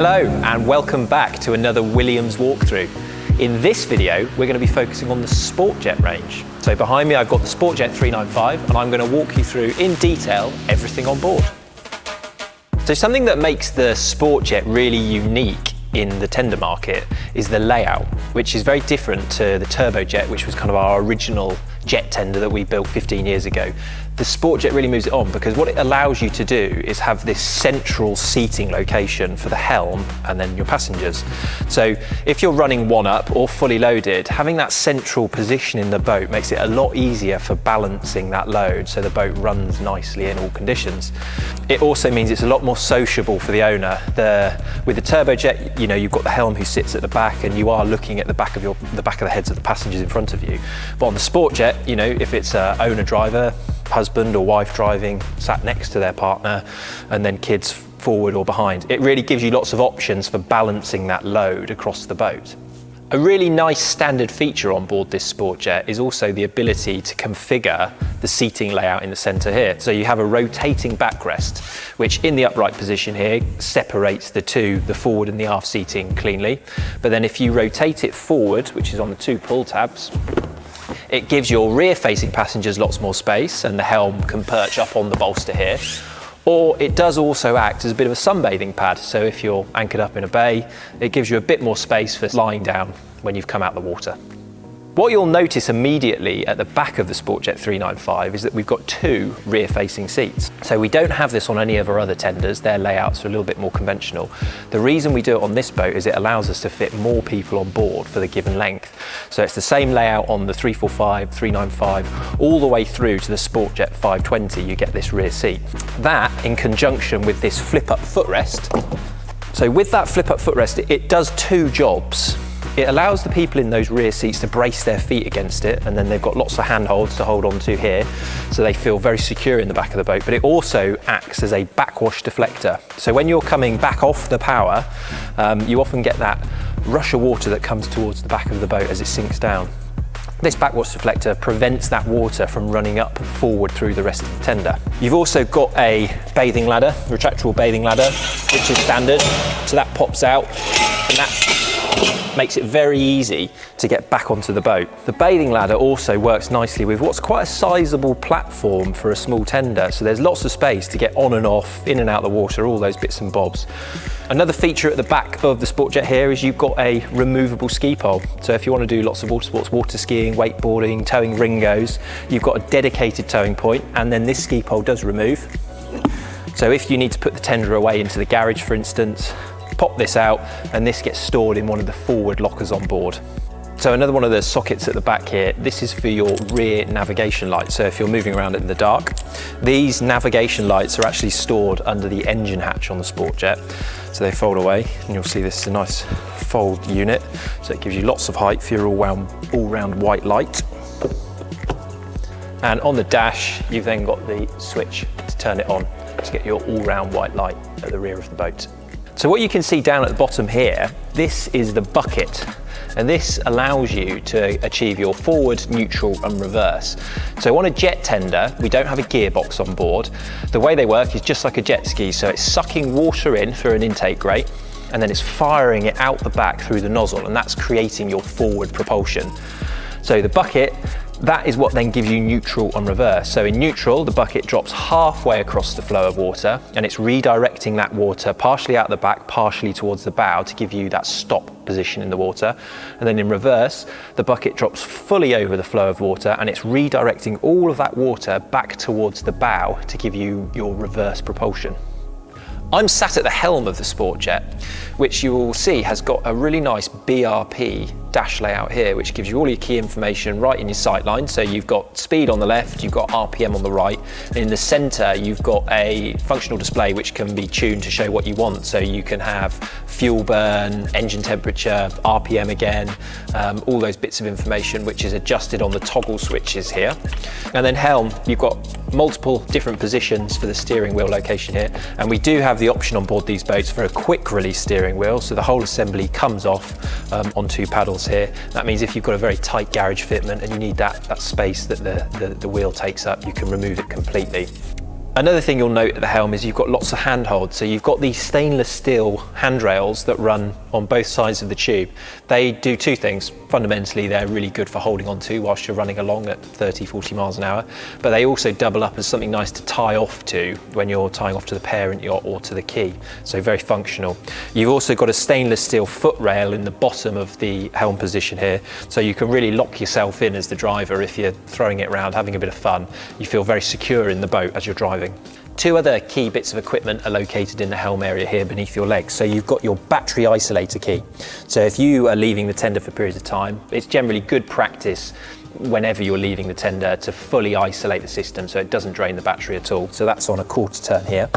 Hello and welcome back to another Williams walkthrough. In this video, we're going to be focusing on the SportJet range. So behind me, I've got the SportJet 395 and I'm going to walk you through in detail everything on board. So something that makes the SportJet really unique in the tender market is the layout, which is very different to the turbojet, which was kind of our original jet tender that we built 15 years ago. The SportJet really moves it on because what it allows you to do is have this central seating location for the helm and then your passengers. So if you're running one up or fully loaded, having that central position in the boat makes it a lot easier for balancing that load so the boat runs nicely in all conditions. It also means it's a lot more sociable for the owner. With the turbojet, you know, you've got the helm who sits at the back and you are looking at the back of the heads of the passengers in front of you. But on the SportJet, you know, if it's a owner-driver, husband or wife driving, sat next to their partner, and then kids forward or behind, it really gives you lots of options for balancing that load across the boat. A really nice standard feature on board this SportJet is also the ability to configure the seating layout in the centre here. So you have a rotating backrest, which in the upright position here separates the forward and the aft seating cleanly. But then if you rotate it forward, which is on the two pull tabs, it gives your rear-facing passengers lots more space and the helm can perch up on the bolster here. Or it does also act as a bit of a sunbathing pad. So if you're anchored up in a bay, it gives you a bit more space for lying down when you've come out the water. What you'll notice immediately at the back of the SportJet 395 is that we've got two rear-facing seats. So we don't have this on any of our other tenders. Their layouts are a little bit more conventional. The reason we do it on this boat is it allows us to fit more people on board for the given length. So it's the same layout on the 345, 395, all the way through to the SportJet 520, you get this rear seat. That, in conjunction with this flip-up footrest. So with that flip-up footrest, it does two jobs. It allows the people in those rear seats to brace their feet against it, and then they've got lots of handholds to hold on to here, so they feel very secure in the back of the boat. But it also acts as a backwash deflector. So when you're coming back off the power, you often get that rush of water that comes towards the back of the boat as it sinks down. This backwash deflector prevents that water from running up forward through the rest of the tender. You've also got a bathing ladder, retractable bathing ladder, which is standard. So that pops out and that makes it very easy to get back onto the boat. The bathing ladder also works nicely with what's quite a sizable platform for a small tender. So there's lots of space to get on and off, in and out the water, all those bits and bobs. Another feature at the back of the SportJet here is you've got a removable ski pole. So if you want to do lots of water sports, water skiing, wakeboarding, towing ringos, you've got a dedicated towing point, and then this ski pole does remove. So if you need to put the tender away into the garage, for instance, pop this out and this gets stored in one of the forward lockers on board. So another one of the sockets at the back here, this is for your rear navigation lights. So if you're moving around in the dark, these navigation lights are actually stored under the engine hatch on the SportJet. So they fold away and you'll see this is a nice fold unit. So it gives you lots of height for your all-round white light. And on the dash, you've then got the switch to turn it on to get your all-round white light at the rear of the boat. So what you can see down at the bottom here, this is the bucket, and this allows you to achieve your forward, neutral and reverse. So on a jet tender, we don't have a gearbox on board. The way they work is just like a jet ski, so it's sucking water in through an intake grate, and then it's firing it out the back through the nozzle, and that's creating your forward propulsion. So the bucket, that is what then gives you neutral and reverse. So in neutral, the bucket drops halfway across the flow of water and it's redirecting that water partially out the back, partially towards the bow to give you that stop position in the water. And then in reverse, the bucket drops fully over the flow of water and it's redirecting all of that water back towards the bow to give you your reverse propulsion. I'm sat at the helm of the SportJet, which you will see has got a really nice BRP dash layout here, which gives you all your key information right in your sight line. So you've got speed on the left, you've got RPM on the right, and in the center you've got a functional display which can be tuned to show what you want. So you can have fuel burn, engine temperature, RPM again, all those bits of information which is adjusted on the toggle switches here. And then helm, you've got multiple different positions for the steering wheel location here, and we do have the option on board these boats for a quick release steering wheel, so the whole assembly comes off on two paddles here. That means if you've got a very tight garage fitment and you need that space that the wheel takes up, you can remove it completely. Another thing you'll note at the Helm is you've got lots of handholds. So you've got these stainless steel handrails that run on both sides of the tube. They do two things. Fundamentally, they're really good for holding onto whilst you're running along at 30, 40 miles an hour, but they also double up as something nice to tie off to when you're tying off to the parent yacht or to the quay. So very functional. You've also got a stainless steel foot rail in the bottom of the helm position here, so you can really lock yourself in as the driver if you're throwing it around, having a bit of fun. You feel very secure in the boat as you're driving. Two other key bits of equipment are located in the helm area here beneath your legs. So you've got your battery isolator key. So if you are leaving the tender for periods of time, it's generally good practice whenever you're leaving the tender to fully isolate the system so it doesn't drain the battery at all. So that's on a quarter turn here.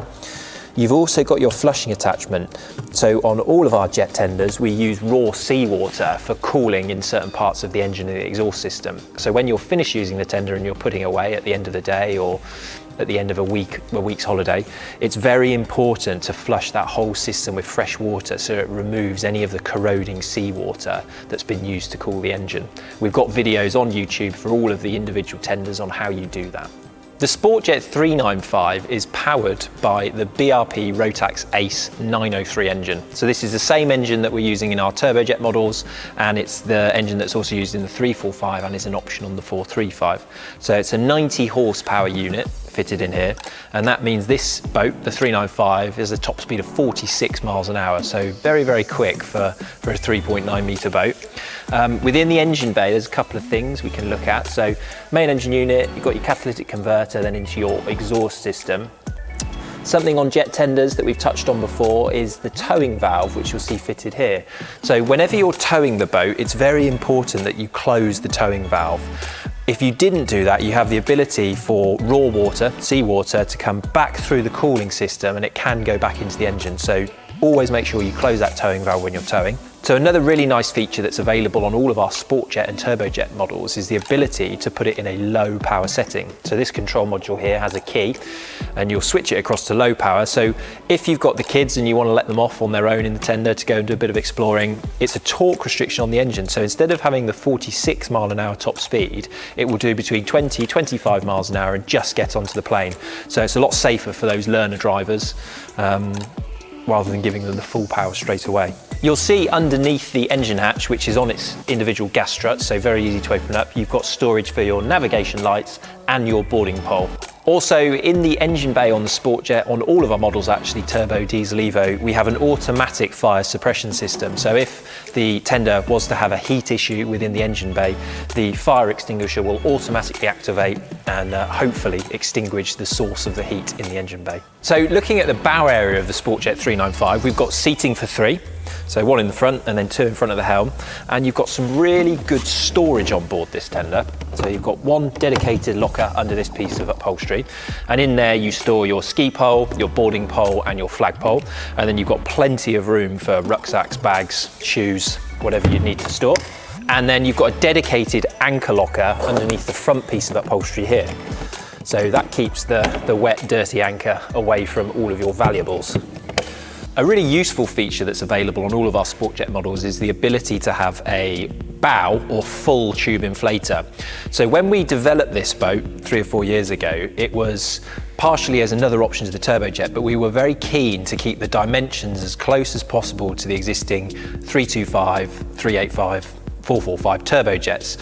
You've also got your flushing attachment. So on all of our jet tenders, we use raw seawater for cooling in certain parts of the engine and the exhaust system. So when you're finished using the tender and you're putting away at the end of the day or at the end of a week's holiday, it's very important to flush that whole system with fresh water so it removes any of the corroding seawater that's been used to cool the engine. We've got videos on YouTube for all of the individual tenders on how you do that. The SportJet 395 is powered by the BRP Rotax Ace 903 engine. So this is the same engine that we're using in our turbojet models, and it's the engine that's also used in the 345 and is an option on the 435. So it's a 90 horsepower unit fitted in here, and that means this boat, the 395, is a top speed of 46 miles an hour, so very, very quick for a 3.9 metre boat. Within the engine bay, there's a couple of things we can look at. So main engine unit, you've got your catalytic converter, then into your exhaust system. Something on jet tenders that we've touched on before is the towing valve, which you'll see fitted here. So whenever you're towing the boat, it's very important that you close the towing valve. If you didn't do that, you have the ability for raw water, seawater, to come back through the cooling system and it can go back into the engine. So always make sure you close that towing valve when you're towing. So another really nice feature that's available on all of our SportJet and turbojet models is the ability to put it in a low power setting. So this control module here has a key and you'll switch it across to low power. So if you've got the kids and you want to let them off on their own in the tender to go and do a bit of exploring, it's a torque restriction on the engine. So instead of having the 46 mile an hour top speed, it will do between 20, 25 miles an hour and just get onto the plane. So it's a lot safer for those learner drivers rather than giving them the full power straight away. You'll see underneath the engine hatch, which is on its individual gas struts, so very easy to open up, you've got storage for your navigation lights and your boarding pole. Also in the engine bay on the SportJet, on all of our models actually, turbo, diesel, evo, we have an automatic fire suppression system. So if the tender was to have a heat issue within the engine bay, the fire extinguisher will automatically activate and hopefully extinguish the source of the heat in the engine bay. So looking at the bow area of the SportJet 395, we've got seating for 3. So 1 in the front and then 2 in front of the helm. And you've got some really good storage on board this tender. So you've got 1 dedicated locker under this piece of upholstery. And in there you store your ski pole, your boarding pole and your flagpole. And then you've got plenty of room for rucksacks, bags, shoes, whatever you need to store. And then you've got a dedicated anchor locker underneath the front piece of upholstery here. So that keeps the wet, dirty anchor away from all of your valuables. A really useful feature that's available on all of our SportJet models is the ability to have a bow or full tube inflator. So when we developed this boat 3 or 4 years ago, it was partially as another option to the turbojet, but we were very keen to keep the dimensions as close as possible to the existing 325, 385, 445 turbojets.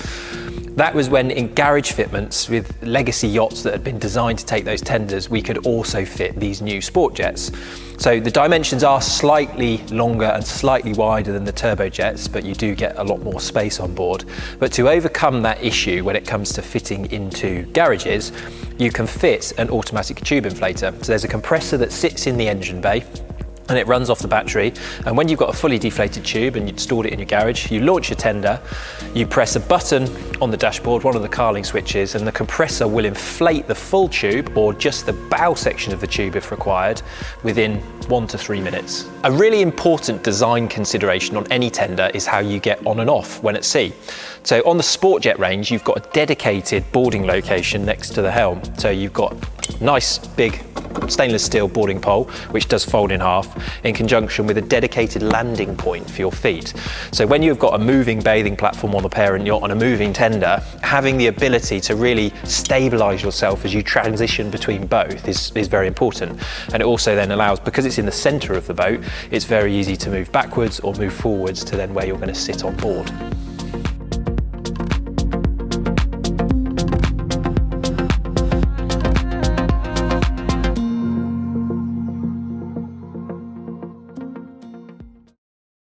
That was when in garage fitments with legacy yachts that had been designed to take those tenders, we could also fit these new SportJets. So the dimensions are slightly longer and slightly wider than the turbojets, but you do get a lot more space on board. But to overcome that issue when it comes to fitting into garages, you can fit an automatic tube inflator. So there's a compressor that sits in the engine bay, and it runs off the battery, and when you've got a fully deflated tube and you've stored it in your garage, you launch your tender, you press a button on the dashboard, one of the Carling switches, and the compressor will inflate the full tube or just the bow section of the tube if required within 1 to 3 minutes. A really important design consideration on any tender is how you get on and off when at sea. So on the SportJet range, you've got a dedicated boarding location next to the helm. So you've got nice big stainless steel boarding pole, which does fold in half, in conjunction with a dedicated landing point for your feet. So when you've got a moving bathing platform on the parent yacht on a moving tender, having the ability to really stabilise yourself as you transition between both is very important. And it also then allows, because it's in the centre of the boat, it's very easy to move backwards or move forwards to then where you're going to sit on board.